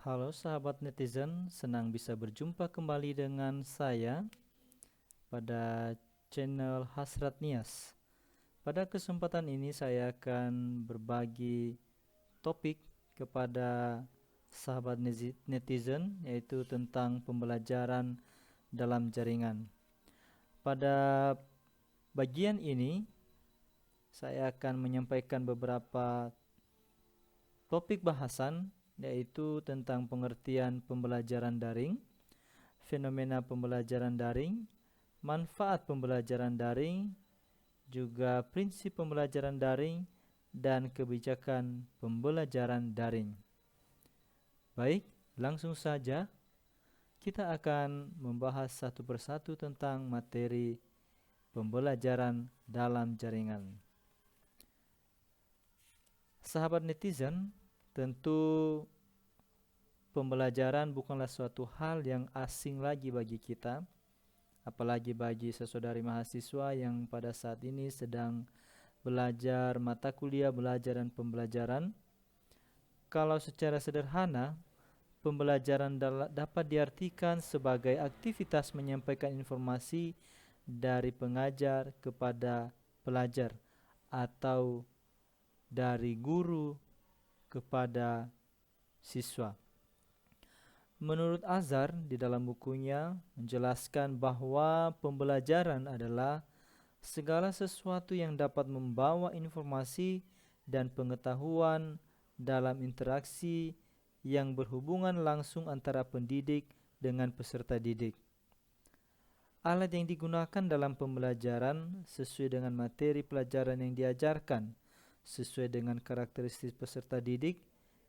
Halo sahabat netizen, senang bisa berjumpa kembali dengan saya pada channel Hasrat Nias. Pada kesempatan ini saya akan berbagi topik kepada sahabat netizen, yaitu tentang pembelajaran dalam jaringan. Pada bagian ini saya akan menyampaikan beberapa topik bahasan, yaitu tentang pengertian pembelajaran daring, fenomena pembelajaran daring, manfaat pembelajaran daring, juga prinsip pembelajaran daring, dan kebijakan pembelajaran daring. Baik, langsung saja kita akan membahas satu persatu tentang materi pembelajaran dalam jaringan. Sahabat netizen, tentu pembelajaran bukanlah suatu hal yang asing lagi bagi kita, apalagi bagi saudari mahasiswa yang pada saat ini sedang belajar mata kuliah belajar dan pembelajaran. Kalau secara sederhana, pembelajaran dapat diartikan sebagai aktivitas menyampaikan informasi dari pengajar kepada pelajar atau dari guru kepada siswa. Menurut Azhar di dalam bukunya menjelaskan bahwa pembelajaran adalah segala sesuatu yang dapat membawa informasi dan pengetahuan dalam interaksi yang berhubungan langsung antara pendidik dengan peserta didik. Alat yang digunakan dalam pembelajaran sesuai dengan materi pelajaran yang diajarkan, sesuai dengan karakteristik peserta didik,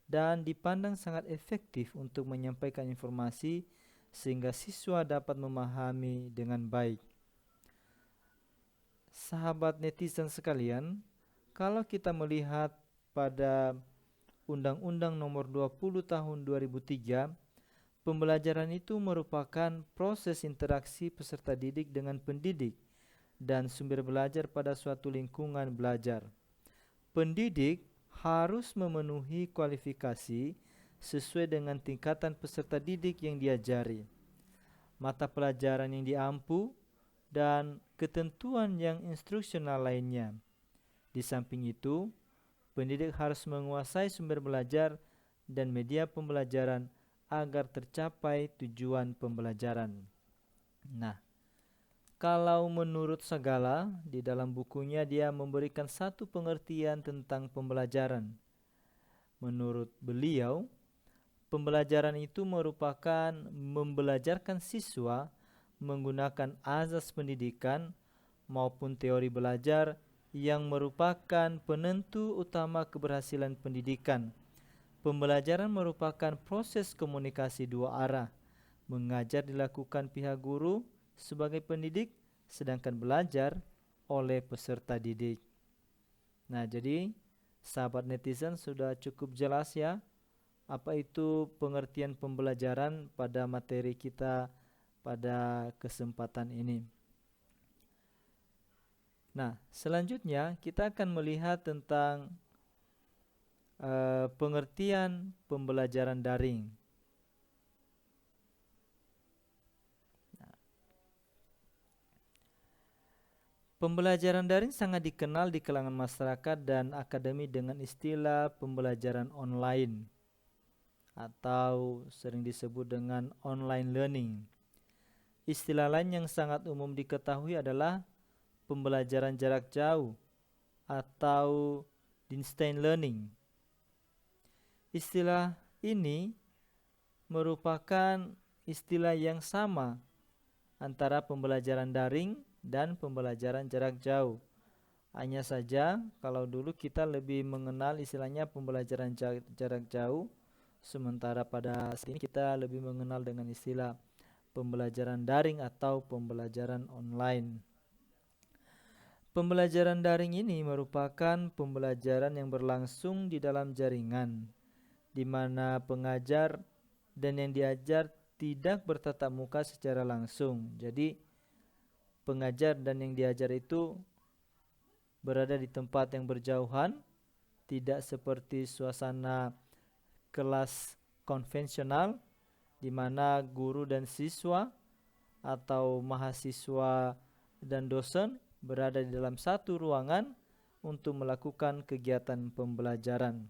dan dipandang sangat efektif untuk menyampaikan informasi sehingga siswa dapat memahami dengan baik. Sahabat netizen sekalian, kalau kita melihat pada Undang-Undang Nomor 20 Tahun 2003, pembelajaran itu merupakan proses interaksi peserta didik dengan pendidik dan sumber belajar pada suatu lingkungan belajar. Pendidik harus memenuhi kualifikasi sesuai dengan tingkatan peserta didik yang diajari, mata pelajaran yang diampu, dan ketentuan yang instruksional lainnya. Di samping itu, pendidik harus menguasai sumber belajar dan media pembelajaran agar tercapai tujuan pembelajaran. Nah, kalau menurut Sagala, di dalam bukunya dia memberikan satu pengertian tentang pembelajaran. Menurut beliau, pembelajaran itu merupakan membelajarkan siswa menggunakan azas pendidikan maupun teori belajar yang merupakan penentu utama keberhasilan pendidikan. Pembelajaran merupakan proses komunikasi dua arah. Mengajar dilakukan pihak guru sebagai pendidik, sedangkan belajar oleh peserta didik. Nah, jadi sahabat netizen sudah cukup jelas ya apa itu pengertian pembelajaran pada materi kita pada kesempatan ini. Nah, selanjutnya kita akan melihat tentang pengertian pembelajaran daring. Pembelajaran daring sangat dikenal di kalangan masyarakat dan akademi dengan istilah pembelajaran online atau sering disebut dengan online learning. Istilah lain yang sangat umum diketahui adalah pembelajaran jarak jauh atau distance learning. Istilah ini merupakan istilah yang sama antara pembelajaran daring dan pembelajaran jarak jauh. Hanya saja kalau dulu kita lebih mengenal istilahnya pembelajaran jarak jauh, sementara pada saat ini kita lebih mengenal dengan istilah pembelajaran daring atau pembelajaran online. Pembelajaran daring ini merupakan pembelajaran yang berlangsung di dalam jaringan, di mana pengajar dan yang diajar tidak bertatap muka secara langsung. Jadi pengajar dan yang diajar itu berada di tempat yang berjauhan, tidak seperti suasana kelas konvensional di mana guru dan siswa atau mahasiswa dan dosen berada di dalam satu ruangan untuk melakukan kegiatan pembelajaran.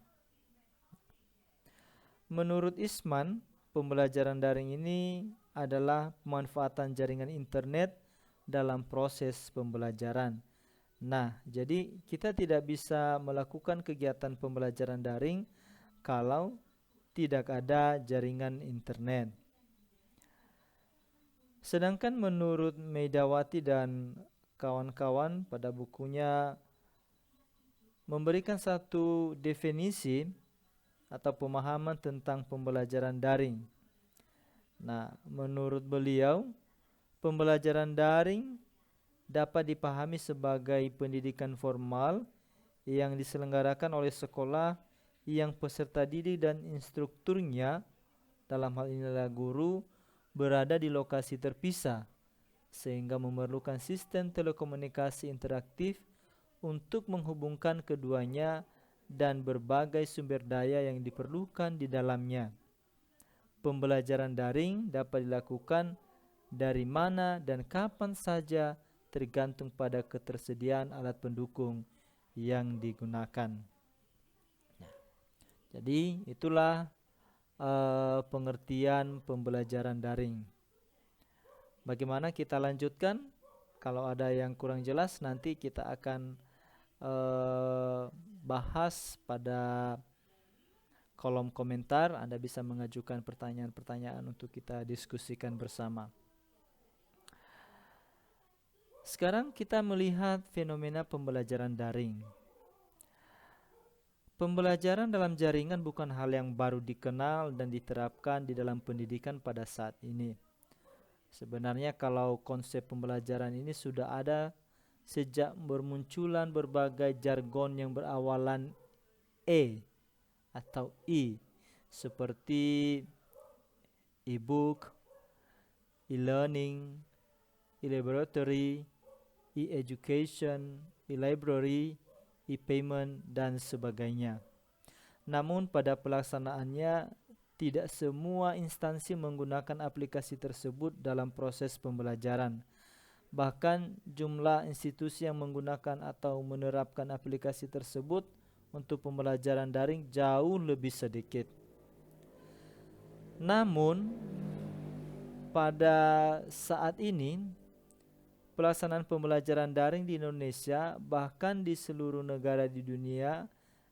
Menurut Isman, pembelajaran daring ini adalah pemanfaatan jaringan internet dalam proses pembelajaran. Nah, jadi kita tidak bisa melakukan kegiatan pembelajaran daring kalau tidak ada jaringan internet. Sedangkan menurut Meidawati dan kawan-kawan pada bukunya memberikan satu definisi atau pemahaman tentang pembelajaran daring. Nah, menurut beliau, pembelajaran daring dapat dipahami sebagai pendidikan formal yang diselenggarakan oleh sekolah yang peserta didik dan instrukturnya, dalam hal ini adalah guru, berada di lokasi terpisah, sehingga memerlukan sistem telekomunikasi interaktif untuk menghubungkan keduanya dan berbagai sumber daya yang diperlukan di dalamnya. Pembelajaran daring dapat dilakukan dari mana dan kapan saja tergantung pada ketersediaan alat pendukung yang digunakan. Nah, jadi itulah pengertian pembelajaran daring. Bagaimana kita lanjutkan? Kalau ada yang kurang jelas nanti kita akan bahas pada kolom komentar. Anda bisa mengajukan pertanyaan-pertanyaan untuk kita diskusikan bersama. Sekarang kita melihat fenomena pembelajaran daring. Pembelajaran dalam jaringan bukan hal yang baru dikenal dan diterapkan di dalam pendidikan pada saat ini. Sebenarnya kalau konsep pembelajaran ini sudah ada sejak bermunculan berbagai jargon yang berawalan E atau I, seperti e-book, e-learning, e-laboratory, e-education, e-library, e-payment, dan sebagainya. Namun pada pelaksanaannya, tidak semua instansi menggunakan aplikasi tersebut dalam proses pembelajaran. Bahkan jumlah institusi yang menggunakan atau menerapkan aplikasi tersebut untuk pembelajaran daring jauh lebih sedikit. Namun, pada saat ini, pelaksanaan pembelajaran daring di Indonesia bahkan di seluruh negara di dunia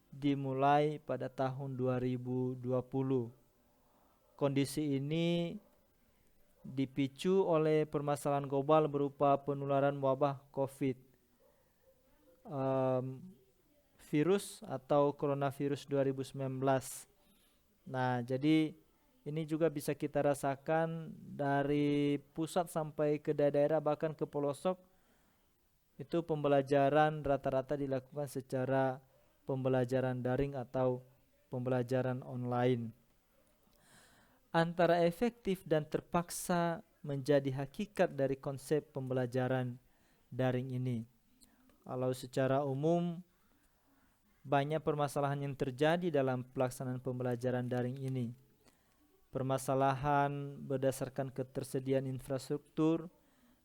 dimulai pada tahun 2020. Kondisi ini dipicu oleh permasalahan global berupa penularan wabah COVID virus atau coronavirus 2019. Nah, jadi ini juga bisa kita rasakan dari pusat sampai ke daerah bahkan ke pelosok. Itu pembelajaran rata-rata dilakukan secara pembelajaran daring atau pembelajaran online. Antara efektif dan terpaksa menjadi hakikat dari konsep pembelajaran daring ini. Kalau secara umum, banyak permasalahan yang terjadi dalam pelaksanaan pembelajaran daring ini. Permasalahan berdasarkan ketersediaan infrastruktur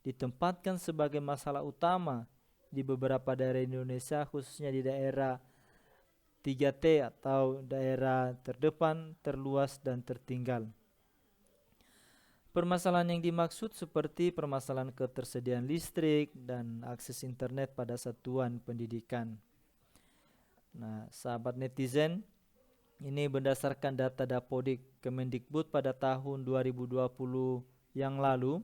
ditempatkan sebagai masalah utama di beberapa daerah Indonesia, khususnya di daerah 3T atau daerah terdepan, terluas, dan tertinggal. Permasalahan yang dimaksud seperti permasalahan ketersediaan listrik dan akses internet pada satuan pendidikan. Nah, sahabat netizen, ini berdasarkan data Dapodik Kemendikbud pada tahun 2020 yang lalu,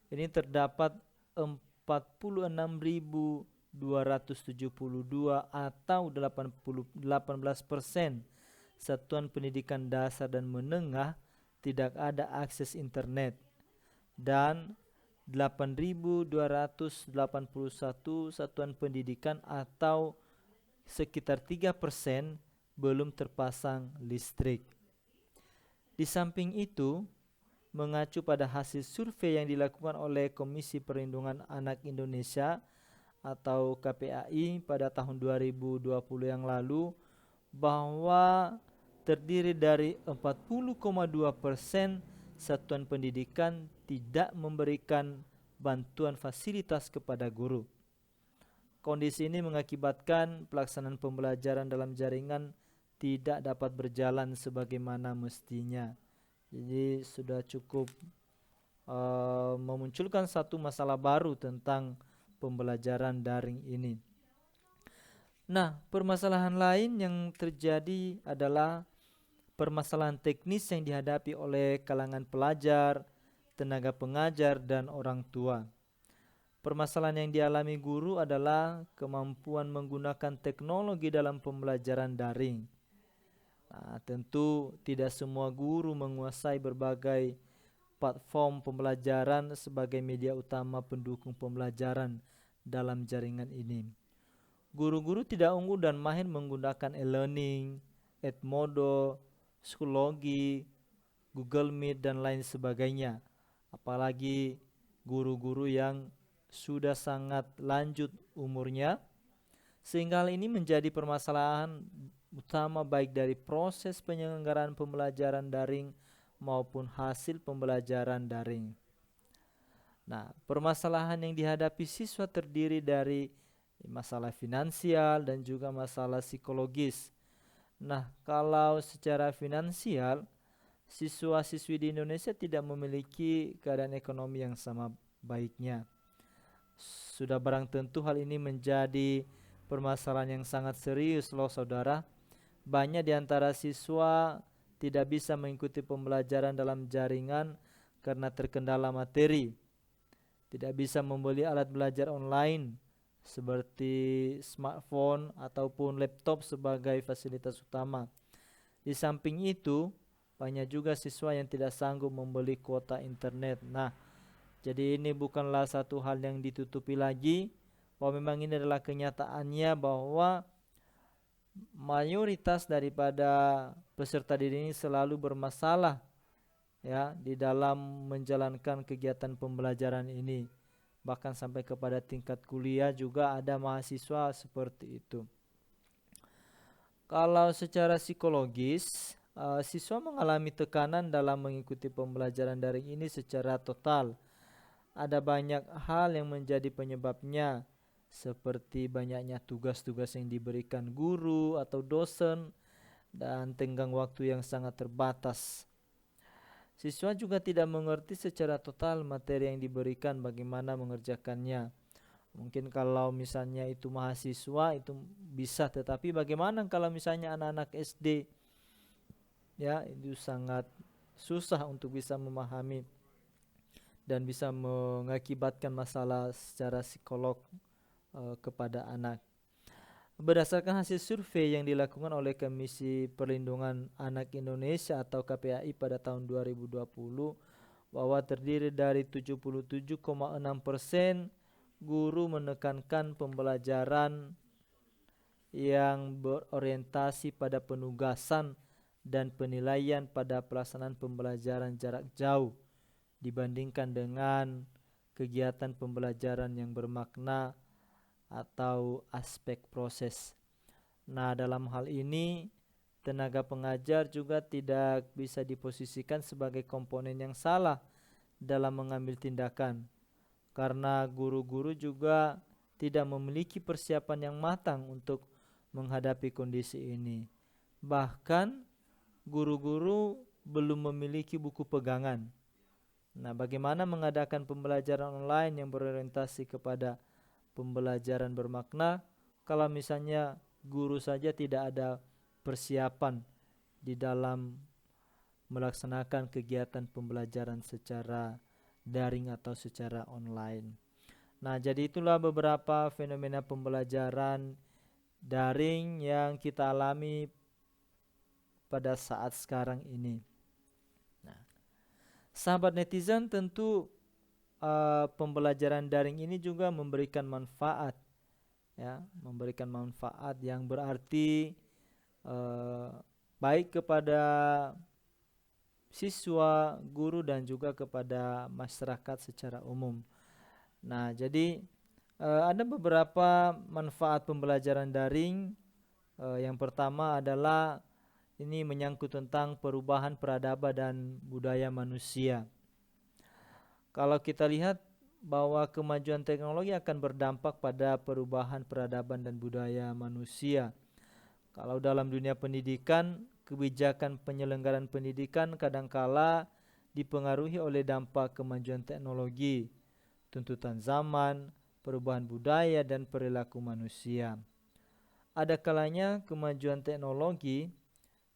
ini terdapat 46.272 atau 18% satuan pendidikan dasar dan menengah tidak ada akses internet, dan 8.281 satuan pendidikan atau sekitar 3% belum terpasang listrik. Di samping itu, mengacu pada hasil survei yang dilakukan oleh Komisi Perlindungan Anak Indonesia atau KPAI pada tahun 2020 yang lalu, bahwa terdiri dari 40,2% satuan pendidikan tidak memberikan bantuan fasilitas kepada guru. Kondisi ini mengakibatkan pelaksanaan pembelajaran dalam jaringan tidak dapat berjalan sebagaimana mestinya. Jadi sudah cukup memunculkan satu masalah baru tentang pembelajaran daring ini. Nah, permasalahan lain yang terjadi adalah permasalahan teknis yang dihadapi oleh kalangan pelajar, tenaga pengajar, dan orang tua. Permasalahan yang dialami guru adalah kemampuan menggunakan teknologi dalam pembelajaran daring. Nah, tentu tidak semua guru menguasai berbagai platform pembelajaran sebagai media utama pendukung pembelajaran dalam jaringan ini. Guru-guru tidak unggul dan mahir menggunakan e-learning, Edmodo, Schoology, Google Meet, dan lain sebagainya. Apalagi guru-guru yang sudah sangat lanjut umurnya, sehingga hal ini menjadi permasalahan utama baik dari proses penyelenggaraan pembelajaran daring maupun hasil pembelajaran daring. Nah, permasalahan yang dihadapi siswa terdiri dari masalah finansial dan juga masalah psikologis. Nah, kalau secara finansial, siswa-siswi di Indonesia tidak memiliki keadaan ekonomi yang sama baiknya. Sudah barang tentu hal ini menjadi permasalahan yang sangat serius loh saudara. Banyak di antara siswa tidak bisa mengikuti pembelajaran dalam jaringan karena terkendala materi. Tidak bisa membeli alat belajar online seperti smartphone ataupun laptop sebagai fasilitas utama. Di samping itu, banyak juga siswa yang tidak sanggup membeli kuota internet. Nah, jadi ini bukanlah satu hal yang ditutupi lagi, bahwa memang ini adalah kenyataannya bahwa mayoritas daripada peserta didik ini selalu bermasalah ya di dalam menjalankan kegiatan pembelajaran ini. Bahkan sampai kepada tingkat kuliah juga ada mahasiswa seperti itu. Kalau secara psikologis, siswa mengalami tekanan dalam mengikuti pembelajaran daring ini secara total. Ada banyak hal yang menjadi penyebabnya, seperti banyaknya tugas-tugas yang diberikan guru atau dosen dan tenggang waktu yang sangat terbatas. Siswa juga tidak mengerti secara total materi yang diberikan, bagaimana mengerjakannya. Mungkin kalau misalnya itu mahasiswa itu bisa, tetapi bagaimana kalau misalnya anak-anak SD? Ya, itu sangat susah untuk bisa memahami dan bisa mengakibatkan masalah secara psikolog kepada anak. Berdasarkan hasil survei yang dilakukan oleh Komisi Perlindungan Anak Indonesia atau KPAI pada tahun 2020, bahwa terdiri dari 77,6% guru menekankan pembelajaran yang berorientasi pada penugasan dan penilaian pada pelaksanaan pembelajaran jarak jauh dibandingkan dengan kegiatan pembelajaran yang bermakna atau aspek proses. Nah, dalam hal ini tenaga pengajar juga tidak bisa diposisikan sebagai komponen yang salah dalam mengambil tindakan, karena guru-guru juga tidak memiliki persiapan yang matang untuk menghadapi kondisi ini. Bahkan guru-guru belum memiliki buku pegangan. Nah, bagaimana mengadakan pembelajaran online yang berorientasi kepada pembelajaran bermakna kalau misalnya guru saja tidak ada persiapan di dalam melaksanakan kegiatan pembelajaran secara daring atau secara online. Nah, jadi itulah beberapa fenomena pembelajaran daring yang kita alami pada saat sekarang ini. Nah, sahabat netizen, tentu pembelajaran daring ini juga memberikan manfaat, ya, memberikan manfaat yang berarti baik kepada siswa, guru, dan juga kepada masyarakat secara umum. Nah, jadi ada beberapa manfaat pembelajaran daring. Yang pertama adalah Ini menyangkut tentang perubahan peradaban dan budaya manusia. Kalau kita lihat bahwa kemajuan teknologi akan berdampak pada perubahan peradaban dan budaya manusia. Kalau dalam dunia pendidikan, kebijakan penyelenggaraan pendidikan kadangkala dipengaruhi oleh dampak kemajuan teknologi, tuntutan zaman, perubahan budaya dan perilaku manusia. Ada kalanya kemajuan teknologi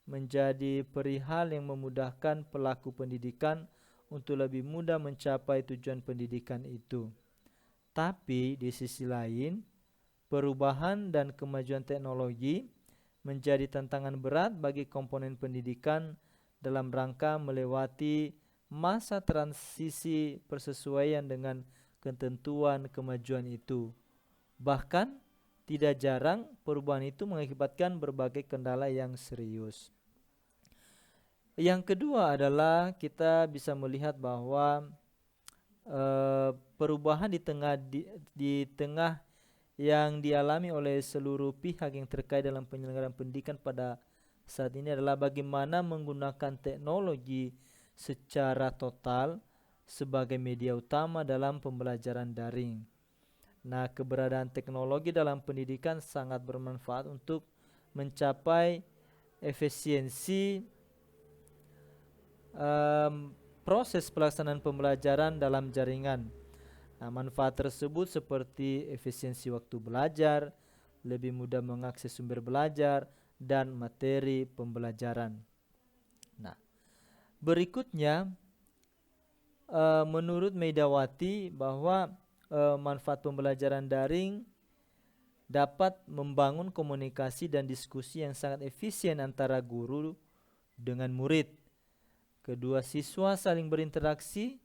menjadi perihal yang memudahkan pelaku pendidikan untuk lebih mudah mencapai tujuan pendidikan itu. Tapi di sisi lain, perubahan dan kemajuan teknologi menjadi tantangan berat bagi komponen pendidikan dalam rangka melewati masa transisi persesuaian dengan ketentuan kemajuan itu. Bahkan tidak jarang perubahan itu mengakibatkan berbagai kendala yang serius. Yang kedua adalah kita bisa melihat bahwa perubahan di tengah yang dialami oleh seluruh pihak yang terkait dalam penyelenggaraan pendidikan pada saat ini adalah bagaimana menggunakan teknologi secara total sebagai media utama dalam pembelajaran daring. Nah, keberadaan teknologi dalam pendidikan sangat bermanfaat untuk mencapai efisiensi proses pelaksanaan pembelajaran dalam jaringan. Nah, manfaat tersebut seperti efisiensi waktu belajar, lebih mudah mengakses sumber belajar, dan materi pembelajaran. Nah, berikutnya menurut Medawati bahwa manfaat pembelajaran daring dapat membangun komunikasi dan diskusi yang sangat efisien antara guru dengan murid. Kedua siswa saling berinteraksi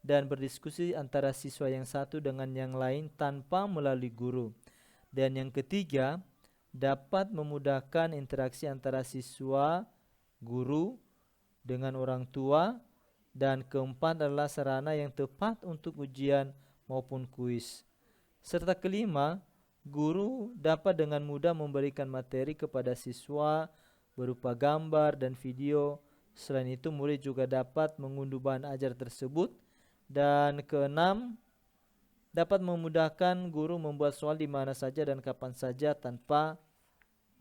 dan berdiskusi antara siswa yang satu dengan yang lain tanpa melalui guru. Dan yang ketiga, dapat memudahkan interaksi antara siswa, guru, dengan orang tua. Dan keempat adalah sarana yang tepat untuk ujian maupun kuis. Serta kelima, guru dapat dengan mudah memberikan materi kepada siswa berupa gambar dan video. Selain itu, murid juga dapat mengunduh bahan ajar tersebut. Dan keenam, dapat memudahkan guru membuat soal di mana saja dan kapan saja tanpa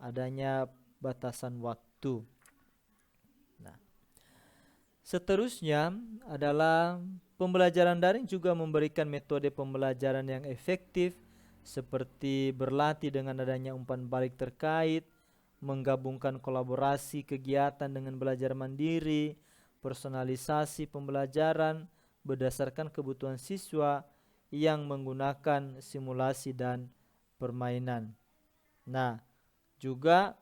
adanya batasan waktu. Nah, seterusnya adalah pembelajaran daring juga memberikan metode pembelajaran yang efektif seperti berlatih dengan adanya umpan balik terkait, menggabungkan kolaborasi kegiatan dengan belajar mandiri, personalisasi pembelajaran berdasarkan kebutuhan siswa yang menggunakan simulasi dan permainan. Nah, juga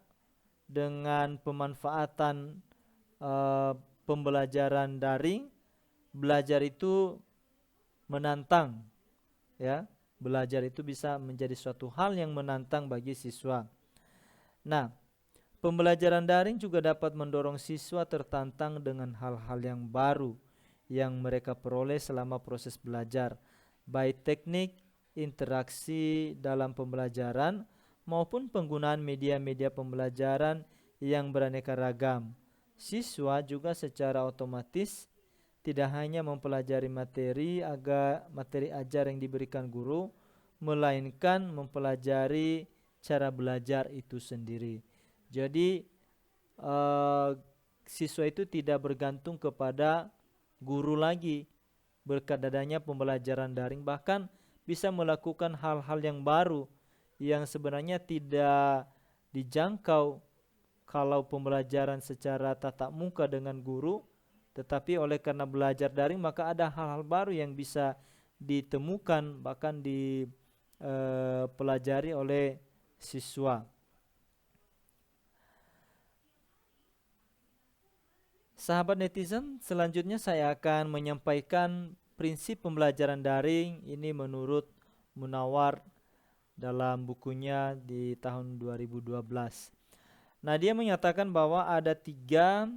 dengan pemanfaatan pembelajaran daring, belajar itu menantang, ya. Belajar itu bisa menjadi suatu hal yang menantang bagi siswa. Nah, pembelajaran daring juga dapat mendorong siswa tertantang dengan hal-hal yang baru yang mereka peroleh selama proses belajar, baik teknik, interaksi dalam pembelajaran, maupun penggunaan media-media pembelajaran yang beraneka ragam. Siswa juga secara otomatis tidak hanya mempelajari materi ajar yang diberikan guru, melainkan mempelajari cara belajar itu sendiri. Jadi siswa itu tidak bergantung kepada guru lagi berkat adanya pembelajaran daring, bahkan bisa melakukan hal-hal yang baru yang sebenarnya tidak dijangkau kalau pembelajaran secara tatap muka dengan guru, tetapi oleh karena belajar daring maka ada hal-hal baru yang bisa ditemukan bahkan dipelajari oleh siswa. Sahabat netizen, selanjutnya saya akan menyampaikan prinsip pembelajaran daring ini menurut Munawar dalam bukunya di tahun 2012. Nah, dia menyatakan bahwa ada 3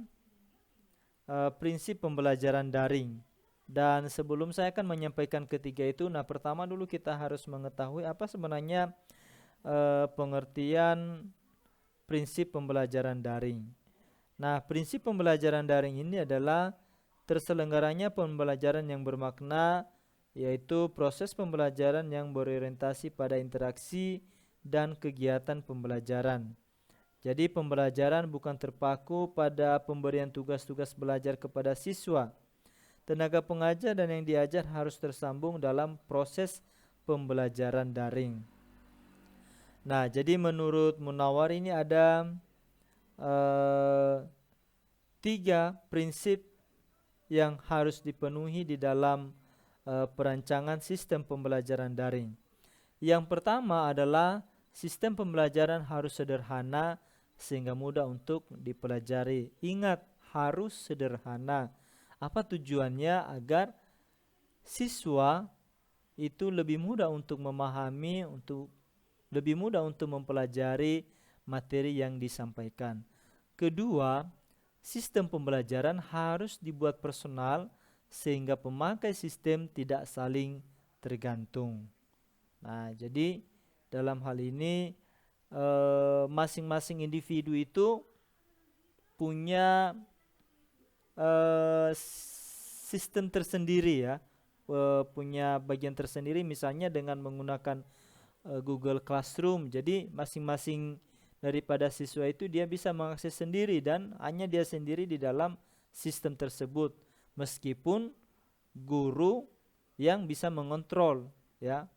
prinsip pembelajaran daring. Dan sebelum saya akan menyampaikan ketiga itu, nah pertama dulu kita harus mengetahui apa sebenarnya pengertian prinsip pembelajaran daring. Nah, prinsip pembelajaran daring ini adalah terselenggaranya pembelajaran yang bermakna, yaitu proses pembelajaran yang berorientasi pada interaksi dan kegiatan pembelajaran. Jadi pembelajaran bukan terpaku pada pemberian tugas-tugas belajar kepada siswa. Tenaga pengajar dan yang diajar harus tersambung dalam proses pembelajaran daring. Nah, jadi menurut Munawar ini ada 3 prinsip yang harus dipenuhi di dalam perancangan sistem pembelajaran daring. Yang pertama adalah sistem pembelajaran harus sederhana sehingga mudah untuk dipelajari. Ingat, harus sederhana. Apa tujuannya? Agar siswa itu lebih mudah untuk memahami, lebih mudah untuk mempelajari materi yang disampaikan. Kedua, sistem pembelajaran harus dibuat personal sehingga pemakai sistem tidak saling tergantung. Nah, jadi dalam hal ini masing-masing individu itu punya sistem tersendiri ya, punya bagian tersendiri, misalnya dengan menggunakan Google Classroom. Jadi masing-masing daripada siswa itu dia bisa mengakses sendiri dan hanya dia sendiri di dalam sistem tersebut, meskipun guru yang bisa mengontrol ya.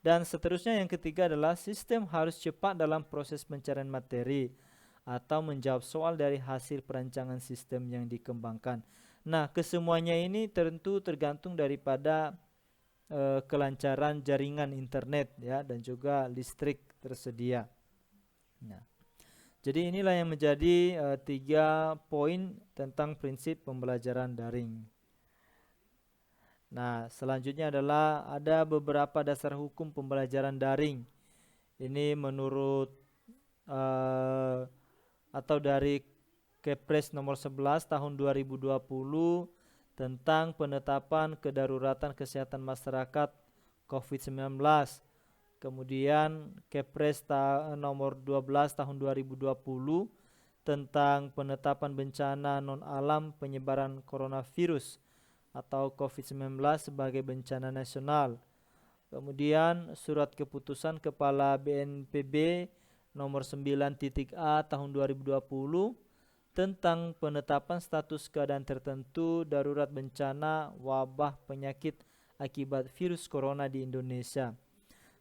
Dan seterusnya, yang ketiga adalah sistem harus cepat dalam proses pencarian materi atau menjawab soal dari hasil perancangan sistem yang dikembangkan. Nah, kesemuanya ini tentu tergantung daripada kelancaran jaringan internet ya, dan juga listrik tersedia. Nah, jadi inilah yang menjadi 3 poin tentang prinsip pembelajaran daring. Nah, selanjutnya adalah ada beberapa dasar hukum pembelajaran daring. Ini menurut atau dari Kepres nomor 11 tahun 2020 tentang penetapan kedaruratan kesehatan masyarakat COVID-19. Kemudian Kepres nomor 12 tahun 2020 tentang penetapan bencana non-alam penyebaran coronavirus atau COVID-19 sebagai bencana nasional. Kemudian surat keputusan Kepala BNPB nomor 9.A tahun 2020 tentang penetapan status keadaan tertentu darurat bencana wabah penyakit akibat virus corona di Indonesia.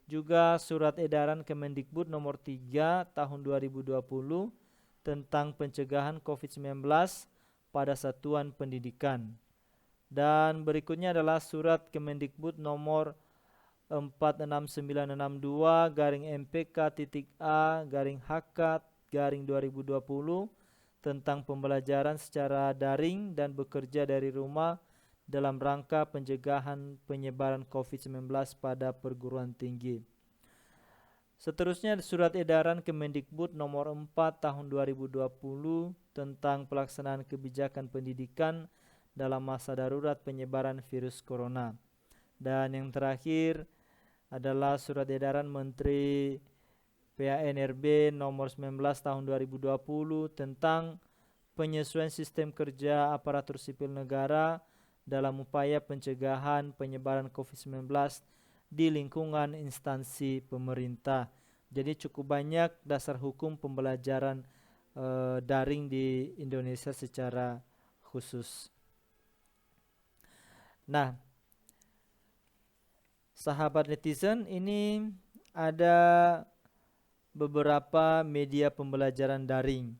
Juga surat edaran Kemendikbud nomor 3 tahun 2020 tentang pencegahan COVID-19 pada satuan pendidikan. Dan berikutnya adalah surat Kemendikbud nomor 46962-MPK.A-HK-2020 tentang pembelajaran secara daring dan bekerja dari rumah dalam rangka pencegahan penyebaran COVID-19 pada perguruan tinggi. Seterusnya surat edaran Kemendikbud nomor 4 tahun 2020 tentang pelaksanaan kebijakan pendidikan dalam masa darurat penyebaran virus corona. Dan yang terakhir adalah surat edaran Menteri PANRB nomor 19 tahun 2020 tentang penyesuaian sistem kerja aparatur sipil negara dalam upaya pencegahan penyebaran COVID-19 di lingkungan instansi pemerintah. Jadi cukup banyak dasar hukum pembelajaran daring di Indonesia secara khusus. Nah, sahabat netizen, ini ada beberapa media pembelajaran daring.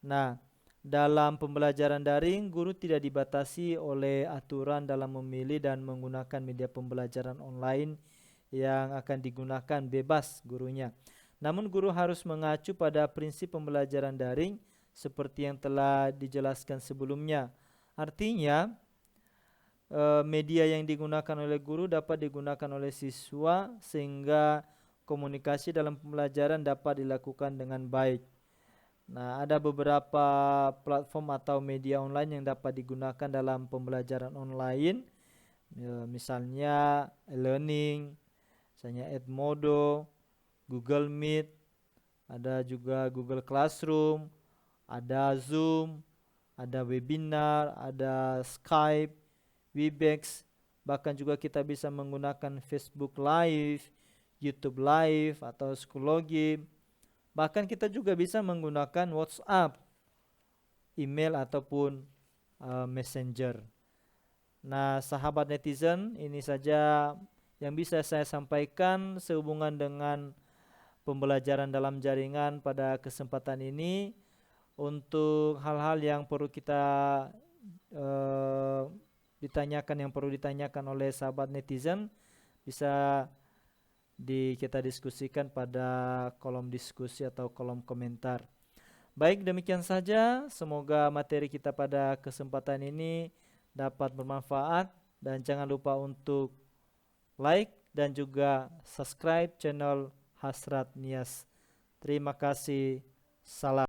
Nah, dalam pembelajaran daring, guru tidak dibatasi oleh aturan dalam memilih dan menggunakan media pembelajaran online yang akan digunakan, bebas gurunya. Namun guru harus mengacu pada prinsip pembelajaran daring seperti yang telah dijelaskan sebelumnya. Artinya, media yang digunakan oleh guru dapat digunakan oleh siswa sehingga komunikasi dalam pembelajaran dapat dilakukan dengan baik. Nah, ada beberapa platform atau media online yang dapat digunakan dalam pembelajaran online, misalnya e-learning, misalnya Edmodo, Google Meet, ada juga Google Classroom, ada Zoom, ada webinar, ada Skype, Webex, bahkan juga kita bisa menggunakan Facebook Live, YouTube Live atau Schoology. Bahkan kita juga bisa menggunakan WhatsApp, email ataupun Messenger. Nah, sahabat netizen, ini saja yang bisa saya sampaikan sehubungan dengan pembelajaran dalam jaringan pada kesempatan ini. Untuk hal-hal yang perlu kita ditanyakan, yang perlu ditanyakan oleh sahabat netizen, bisa kita diskusikan pada kolom diskusi atau kolom komentar. Baik, demikian saja. Semoga materi kita pada kesempatan ini dapat bermanfaat, dan jangan lupa untuk like dan juga subscribe channel Hasrat Nias. Terima kasih. Salam.